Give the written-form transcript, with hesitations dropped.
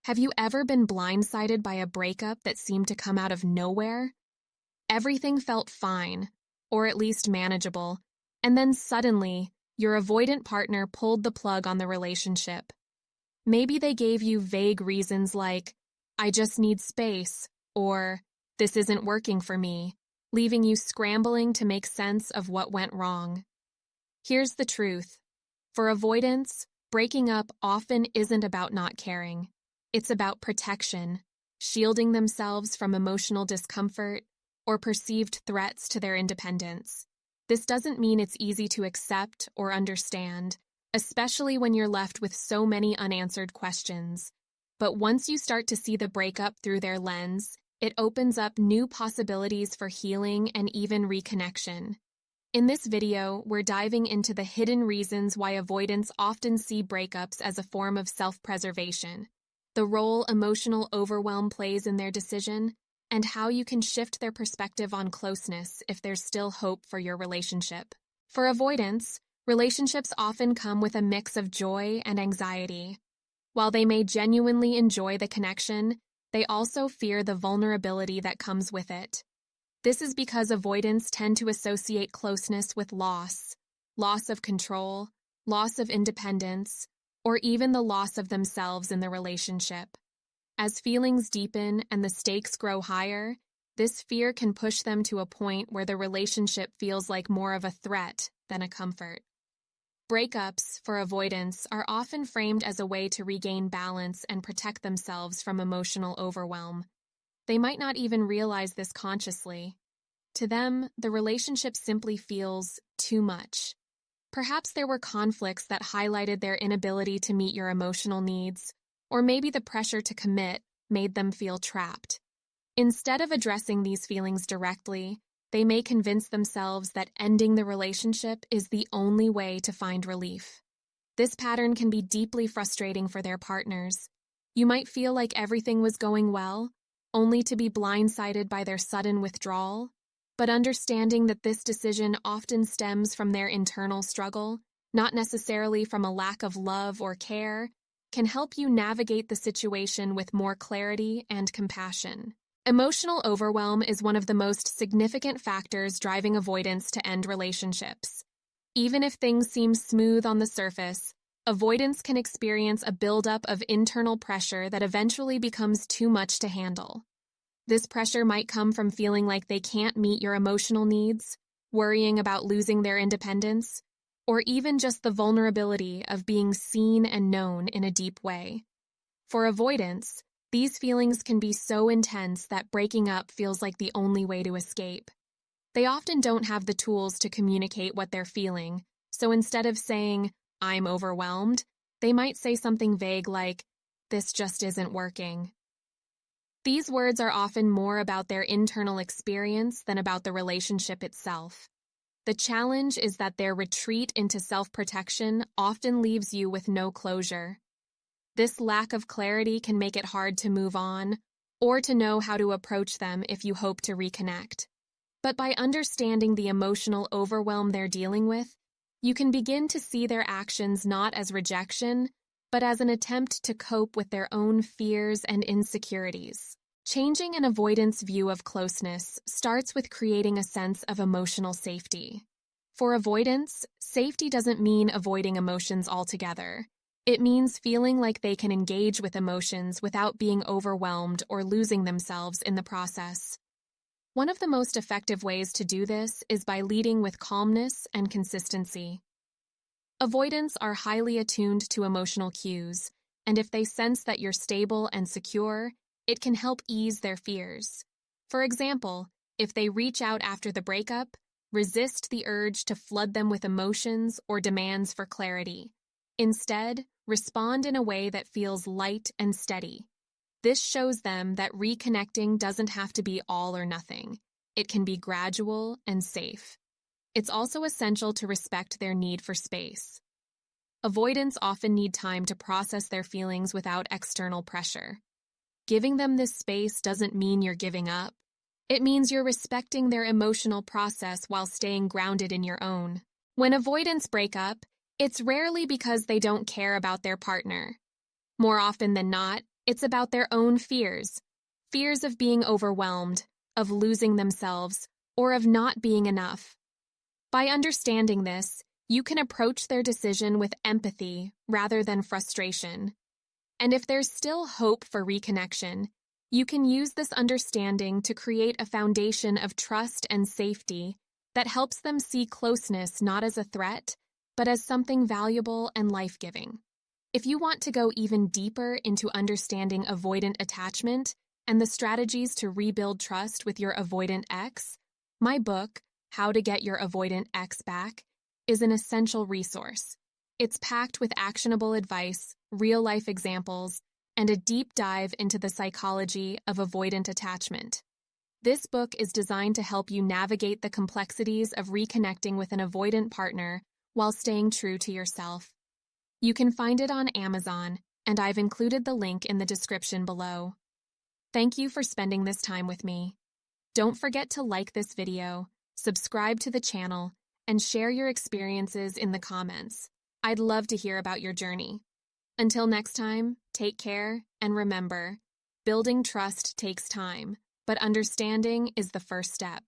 Have you ever been blindsided by a breakup that seemed to come out of nowhere? Everything felt fine, or at least manageable, and then suddenly, your avoidant partner pulled the plug on the relationship. Maybe they gave you vague reasons like, "I just need space," or "This isn't working for me," leaving you scrambling to make sense of what went wrong. Here's the truth. For avoidance, breaking up often isn't about not caring. It's about protection, shielding themselves from emotional discomfort or perceived threats to their independence. This doesn't mean it's easy to accept or understand, especially when you're left with so many unanswered questions. But once you start to see the breakup through their lens, it opens up new possibilities for healing and even reconnection. In this video, we're diving into the hidden reasons why avoidants often see breakups as a form of self-preservation, the role emotional overwhelm plays in their decision, and how you can shift their perspective on closeness if there's still hope for your relationship. For avoidants, relationships often come with a mix of joy and anxiety. While they may genuinely enjoy the connection, they also fear the vulnerability that comes with it. This is because avoidants tend to associate closeness with loss of control, loss of independence, or even the loss of themselves in the relationship. As feelings deepen and the stakes grow higher, this fear can push them to a point where the relationship feels like more of a threat than a comfort. Breakups, for avoidants, are often framed as a way to regain balance and protect themselves from emotional overwhelm. They might not even realize this consciously. To them, the relationship simply feels too much. Perhaps there were conflicts that highlighted their inability to meet your emotional needs, or maybe the pressure to commit made them feel trapped. Instead of addressing these feelings directly, they may convince themselves that ending the relationship is the only way to find relief. This pattern can be deeply frustrating for their partners. You might feel like everything was going well, only to be blindsided by their sudden withdrawal. But understanding that this decision often stems from their internal struggle, not necessarily from a lack of love or care, can help you navigate the situation with more clarity and compassion. Emotional overwhelm is one of the most significant factors driving avoidance to end relationships. Even if things seem smooth on the surface, avoidance can experience a buildup of internal pressure that eventually becomes too much to handle. This pressure might come from feeling like they can't meet your emotional needs, worrying about losing their independence, or even just the vulnerability of being seen and known in a deep way. For avoidance, these feelings can be so intense that breaking up feels like the only way to escape. They often don't have the tools to communicate what they're feeling, so instead of saying, "I'm overwhelmed," they might say something vague like, "This just isn't working." These words are often more about their internal experience than about the relationship itself. The challenge is that their retreat into self-protection often leaves you with no closure. This lack of clarity can make it hard to move on, or to know how to approach them if you hope to reconnect. But by understanding the emotional overwhelm they're dealing with, you can begin to see their actions not as rejection, but as an attempt to cope with their own fears and insecurities. Changing an avoidance view of closeness starts with creating a sense of emotional safety. For avoidance, safety doesn't mean avoiding emotions altogether. It means feeling like they can engage with emotions without being overwhelmed or losing themselves in the process. One of the most effective ways to do this is by leading with calmness and consistency. Avoidants are highly attuned to emotional cues, and if they sense that you're stable and secure, it can help ease their fears. For example, if they reach out after the breakup, resist the urge to flood them with emotions or demands for clarity. Instead, respond in a way that feels light and steady. This shows them that reconnecting doesn't have to be all or nothing. It can be gradual and safe. It's also essential to respect their need for space. Avoidants often need time to process their feelings without external pressure. Giving them this space doesn't mean you're giving up. It means you're respecting their emotional process while staying grounded in your own. When avoidants break up, it's rarely because they don't care about their partner. More often than not, It's about their own fears. Fears of being overwhelmed, of losing themselves, or of not being enough. By understanding this, you can approach their decision with empathy rather than frustration. And if there's still hope for reconnection, you can use this understanding to create a foundation of trust and safety that helps them see closeness not as a threat, but as something valuable and life-giving. If you want to go even deeper into understanding avoidant attachment and the strategies to rebuild trust with your avoidant ex, my book, How to Get Your Avoidant Ex Back, is an essential resource. It's packed with actionable advice, real-life examples, and a deep dive into the psychology of avoidant attachment. This book is designed to help you navigate the complexities of reconnecting with an avoidant partner while staying true to yourself. You can find it on Amazon, and I've included the link in the description below. Thank you for spending this time with me. Don't forget to like this video, subscribe to the channel, and share your experiences in the comments. I'd love to hear about your journey. Until next time, take care, and remember, building trust takes time, but understanding is the first step.